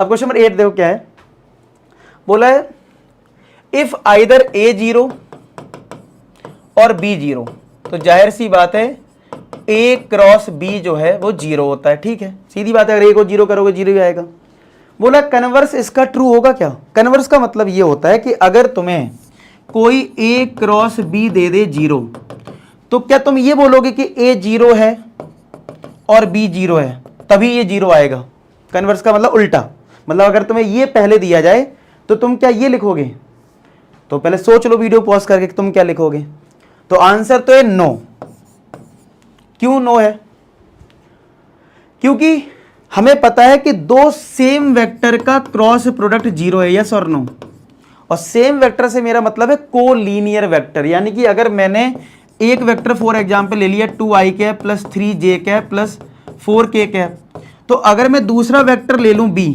अब question number 8 देखो क्या है, बोला है इफ आइदर ए 0 और बी 0, तो जाहिर सी बात है ए क्रॉस बी जो है वो 0 होता है। ठीक है, सीधी बात है, अगर ए को 0 करोगे 0 ही आएगा। बोला कन्वर्स इसका ट्रू होगा क्या? कन्वर्स का मतलब ये होता है कि अगर तुम्हें कोई ए क्रॉस बी दे दे 0, तो क्या तुम ये बोलोगे कि ए 0 है और बी 0 है तभी ये 0 आएगा? कन्वर्स का मतलब उल्टा, मतलब अगर तुम्हें ये पहले दिया जाए तो तुम क्या ये लिखोगे? तो पहले सोच लो वीडियो पॉज करके कि तुम क्या लिखोगे। तो आंसर तो है नो। क्यों नो है? क्योंकि हमें पता है कि दो सेम वेक्टर का क्रॉस प्रोडक्ट 0 है, यस और नो। और सेम वेक्टर से मेरा मतलब है कोलीनियर वेक्टर, यानी कि अगर मैंने एक वेक्टर फॉर एग्जांपल ले लिया 2i cap plus 3j cap plus 4k cap, तो अगर मैं दूसरा वेक्टर ले लूं b,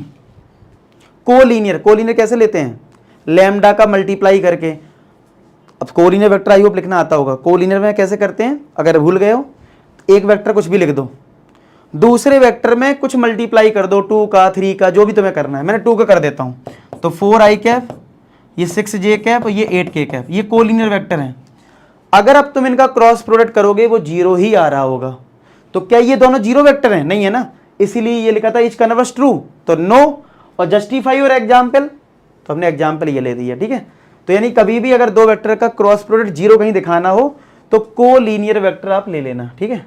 कोलीनियर, कोलीनियर कैसे लेते हैं? लैम्डा का मल्टीप्लाई करके। अब कोलीनियर वेक्टर आई होप लिखना आता होगा। कोलीनियर में कैसे करते हैं? अगर भूल गए हो, एक वेक्टर कुछ भी लिख दो, दूसरे वेक्टर में कुछ मल्टीप्लाई कर दो, 2 का 3 का, जो भी तुम्हें करना है। मैंने 2 का कर देता हूं, तो 4i कैप, ये 6j कैप, ये 8k कैप, ये कोलीनियर वेक्टर है। अगर अब तुम इनका क्रॉस प्रोडक्ट करोगे वो 0 ही आ रहा होगा। तो क्या ये दोनों 0 वेक्टर हैं? नहीं है ना, इसीलिए ये लिखा था इज कन्वर्स ट्रू, तो नो। और जस्टिफाई और एग्जाम्पल, तो हमने एग्जाम्पल ये ले दिया। ठीक है, तो यानी कभी भी अगर दो वेक्टर का क्रॉस प्रोडक्ट 0 कहीं दिखाना हो तो कोलीनियर वेक्टर आप ले लेना। ठीक है।